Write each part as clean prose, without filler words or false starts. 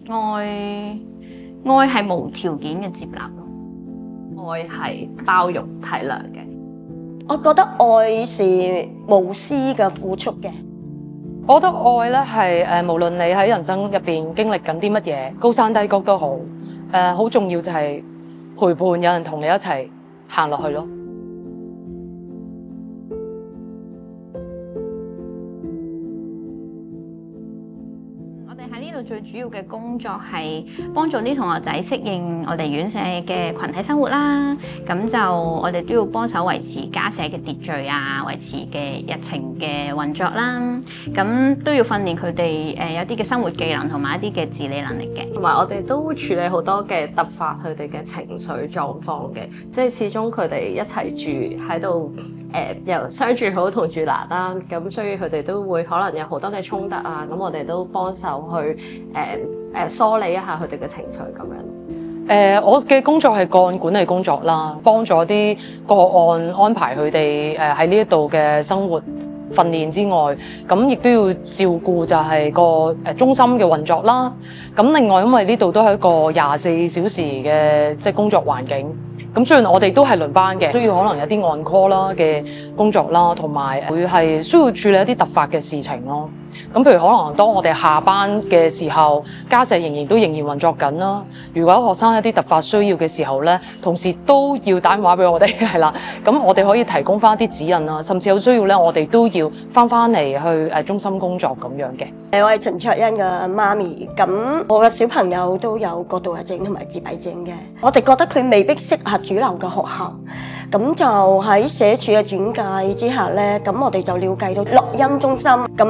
愛係無條件嘅接納咯，愛係包容體諒嘅。我覺得愛是無私嘅付出嘅。我覺得愛咧係無論你喺人生入邊經歷緊啲乜嘢，高山低谷都好，好重要就係陪伴，有人同你一齊行落去咯。喺呢度最主要嘅工作係幫助啲同學仔適應我哋院舍嘅群體生活啦，咁就我哋都要幫手維持家舍嘅秩序啊，維持嘅日程嘅運作啦，咁都要訓練佢哋有啲嘅生活技能同埋一啲嘅自理能力嘅，同埋我哋都會處理好多嘅突發佢哋嘅情緒狀況嘅，即係始終佢哋一齊住喺度，由相處好同住難啦，咁所以佢哋都會可能有好多嘅衝突啊，咁我哋都幫手去梳理一下佢哋嘅情緒咁樣。我嘅工作係個案管理工作啦，幫助啲個案安排佢哋喺呢一度嘅生活訓練之外，咁亦都要照顧就係個中心嘅運作啦。咁另外因為呢度都係一個24小時嘅即係工作環境。咁雖然我哋都係輪班嘅，都要可能有啲 on call 啦嘅工作啦，同埋會係需要處理一啲突發嘅事情咯。咁譬如可能當我哋下班嘅時候，家舍仍然運作緊啦。如果學生有啲突發需要嘅時候咧，同時都要打電話俾我哋係啦。咁我哋可以提供翻啲指引啦，甚至有需要咧，我哋都要翻嚟去中心工作咁樣嘅。我係陳卓欣嘅媽咪，咁我嘅小朋友都有過度癌症同埋自閉症嘅，我哋覺得佢未必適合主流嘅學校，咁就喺社署嘅轉介之下咧，咁我哋就了解到樂音中心，咁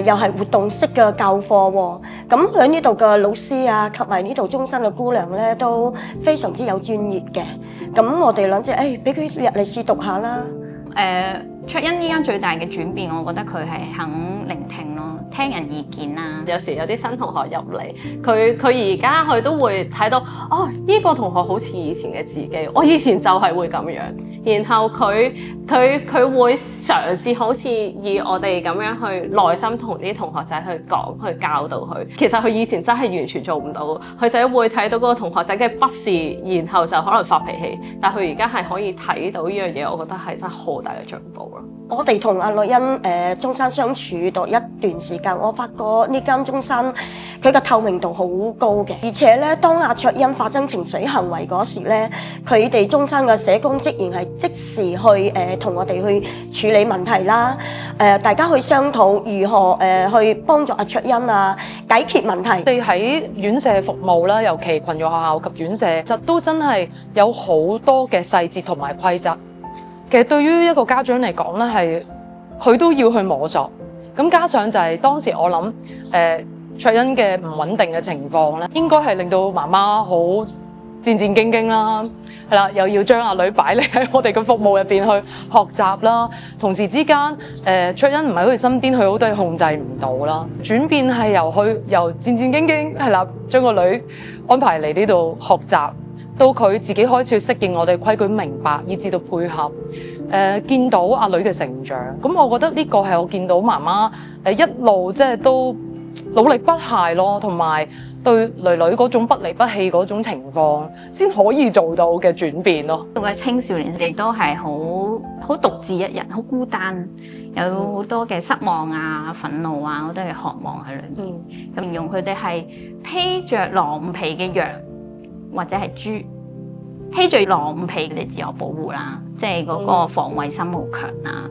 又係活動式嘅教課喎，咁喺呢度嘅老師啊，及埋呢度中心嘅姑娘咧，都非常之有專業嘅，咁我哋諗住俾佢入嚟試讀下啦。卓欣依家最大嘅轉變，我覺得佢係肯聆聽咯，聽人意見啦。有時有啲新同學入嚟，佢而家佢都會睇到，哦，呢個同學好似以前嘅自己，我以前就係會咁樣。然後佢會嘗試好似以我哋咁樣去耐心同啲同學仔去講，去教導佢。其實佢以前真係完全做唔到，佢就會睇到嗰個同學仔嘅不是，然後就可能發脾氣。但佢而家係可以睇到呢樣嘢，我覺得係真係好大嘅進步咯。我哋同阿樂欣中山相處到一段時間，我發覺呢間中山佢嘅透明度好高嘅，而且咧當阿卓欣發生情緒行為嗰時咧，佢哋中山嘅社工職員係即時去同我哋去處理問題啦，大家去商討如何去幫助阿卓欣啊解決問題。我哋喺院舍服務啦，尤其群育學校及院舍，其實都真係有好多嘅細節同埋規則。其實對於一個家長嚟講咧，係佢都要去摸索。咁加上就係當時我諗，卓欣嘅唔穩定嘅情況咧，應該係令到媽媽好戰戰兢兢啦，係啦，又要將阿女擺嚟喺我哋嘅服務入邊去學習啦。同時之間，卓欣唔喺佢身邊，佢好多嘢控制唔到啦。轉變係由戰戰兢兢係啦，將個女安排嚟呢度學習。到佢自己開始適應我哋規矩，明白以至到配合，見到阿女嘅成長，咁我覺得呢個係我見到媽媽一路即係都努力不懈咯，同埋對女女嗰種不離不棄嗰種情況，先可以做到嘅轉變咯。個青少年亦都係好獨自一人，好孤單，有好多嘅失望啊、憤怒啊，好多嘅渴望喺裏面。形容佢哋係披着狼皮嘅羊。或者係豬，披住狼皮嚟自我保護啦，即係嗰個防衛心好強啦。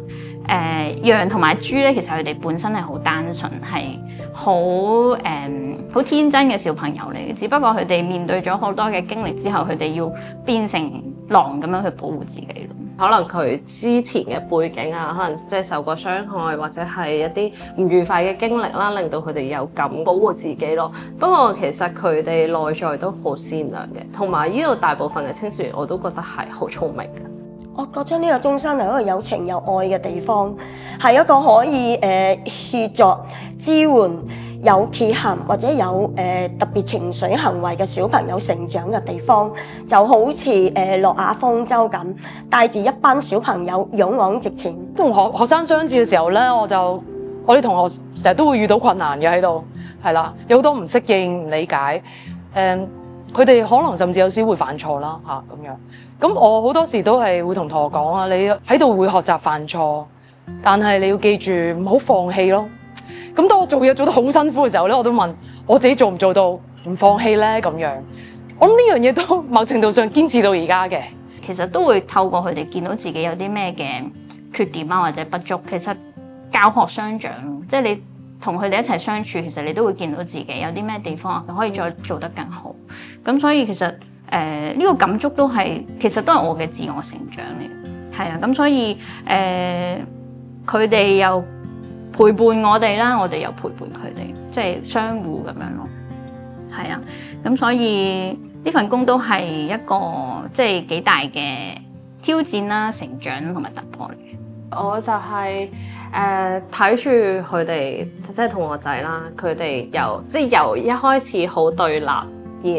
羊同埋豬咧，其實佢哋本身係好單純，係好天真嘅小朋友嚟嘅。只不過佢哋面對咗好多嘅經歷之後，佢哋要變成狼咁樣去保護自己咯。可能佢之前嘅背景啊，可能即係受過傷害，或者係一啲唔愉快嘅經歷啦，令到佢哋有感保護自己咯。不過其實佢哋內在都好善良嘅，同埋呢度大部分嘅青少年我都覺得係好聰明嘅。我覺得呢個中山係一個有情有愛嘅地方，係一個可以協助支援有缺陷或者有特別情緒行為嘅小朋友成長嘅地方，就好似諾亞方舟咁，帶住一班小朋友勇往直前。同學生相處嘅時候咧，我哋同學成日都會遇到困難嘅喺度，係啦，有好多唔適應、唔理解，佢哋可能甚至有時會犯錯啦嚇咁樣。咁我好多時都係會同同學講啊，你喺度會學習犯錯，但係你要記住唔好放棄咯。咁當我做嘢做得好辛苦嘅時候咧，我都問我自己做唔做到唔放棄咧咁樣。我諗呢樣嘢都某程度上堅持到而家嘅。其實都會透過佢哋見到自己有啲咩嘅缺點啊或者不足。其實教學相長，即係你同佢哋一齊相處，其實你都會見到自己有啲咩地方可以再做得更好。咁所以其實呢個感觸都係其實都係我嘅自我成長嚟，係啊。咁所以佢哋又陪伴我哋啦，我哋又陪伴佢哋，即係相互咁樣咯。係啊，咁所以呢份工都係一個即係幾大嘅挑戰啦、成長同埋突破嚟嘅。我就係睇住佢哋即係同學仔啦，佢哋由一開始好對立，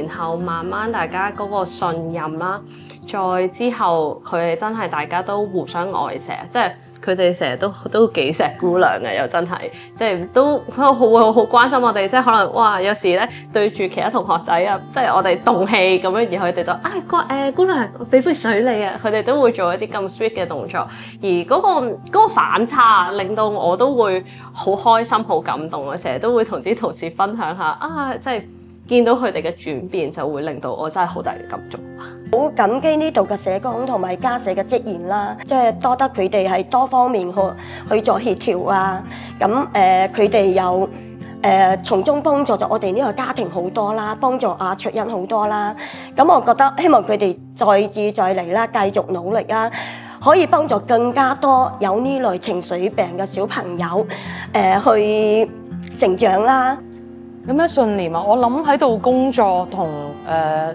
然後慢慢大家嗰個信任啦，再之後佢哋真係大家都互相愛錫，即係佢哋成日都幾錫姑娘嘅，又真係即係都會好關心我哋，即係可能哇有時咧對住其他同學仔啊，即係我哋動氣咁樣，然後佢哋就姑娘俾杯水你啊，佢哋都會做一啲咁 sweet 嘅動作，而嗰個反差令到我都會好開心、好感動啊！成日都會同啲同事分享下即係見到佢哋嘅轉變，就會令到我真係好大嘅感觸。好感激呢度嘅社工同埋家社嘅職員啦，即係多得佢哋係多方面去做協調啊。咁佢哋又從中幫助咗我哋呢個家庭好多啦，幫助阿卓欣好多啦。咁我覺得希望佢哋再嚟啦，繼續努力啊，可以幫助更加多有呢類情緒病嘅小朋友去成長啦。有咩信念啊？我諗喺度工作同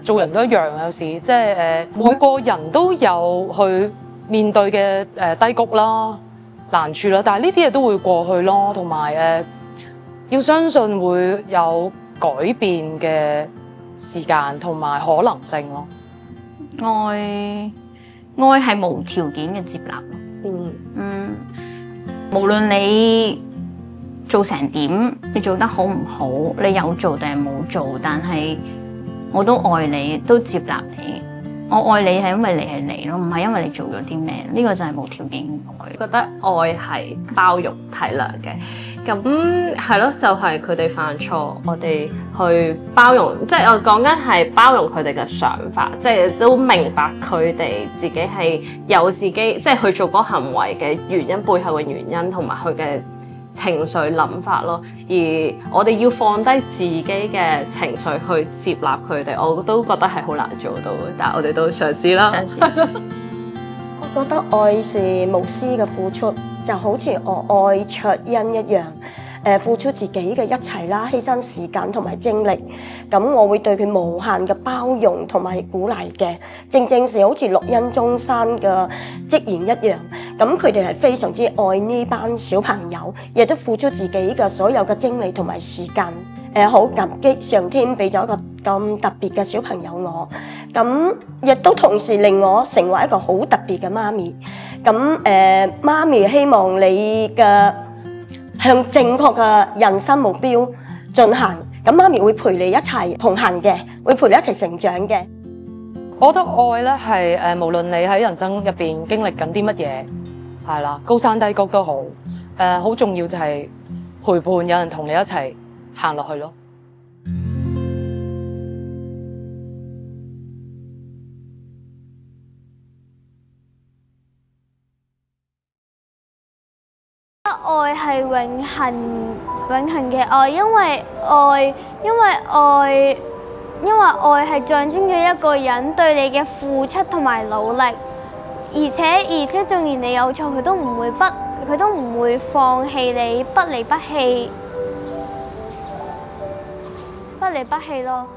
做人都一樣，有時即係每個人都有去面對嘅低谷啦、難處啦，但係呢啲嘢都會過去咯，同埋要相信會有改變嘅時間同埋可能性咯。愛係無條件嘅接納咯。無論你做成點，你做得好唔好，你有做定係冇做，但係我都愛你，都接納你。我愛你係因為你係你咯，唔係因為你做咗啲咩。呢個就係無條件嘅愛。覺得愛係包容體諒嘅，咁係咯，就係佢哋犯錯，我哋去包容，即係我講緊係包容佢哋嘅想法，即係都明白佢哋自己係有自己，即係去做嗰個行為嘅原因，背後嘅原因同埋佢嘅情緒諗法咯，而我哋要放低自己嘅情緒去接納佢哋，我都覺得係好難做到嘅，但係我哋都嘗試啦。我覺得愛是無私嘅付出，就好似我愛卓欣一樣，付出自己嘅一切啦，犧牲時間同埋精力，咁我會對佢無限嘅包容同埋鼓勵嘅，正是好似綠茵中山嘅職員一樣，咁佢哋係非常之愛呢班小朋友，亦都付出自己嘅所有嘅精力同埋時間，好感激上天俾咗一個咁特別嘅小朋友我，咁亦都同時令我成為一個好特別嘅媽咪，咁媽咪希望你嘅向正確嘅人生目標進行，咁媽咪會陪你一齊同行嘅，會陪你一齊成長嘅。我覺得愛咧係無論你喺人生入邊經歷緊啲乜嘢，係啦，高山低谷都好，好重要就係陪伴，有人同你一齊行落去咯。愛係永恆嘅愛，因為愛係象徵咗一個人對你嘅付出同埋努力，而且縱然你有錯，佢都唔會放棄你，不離不棄咯。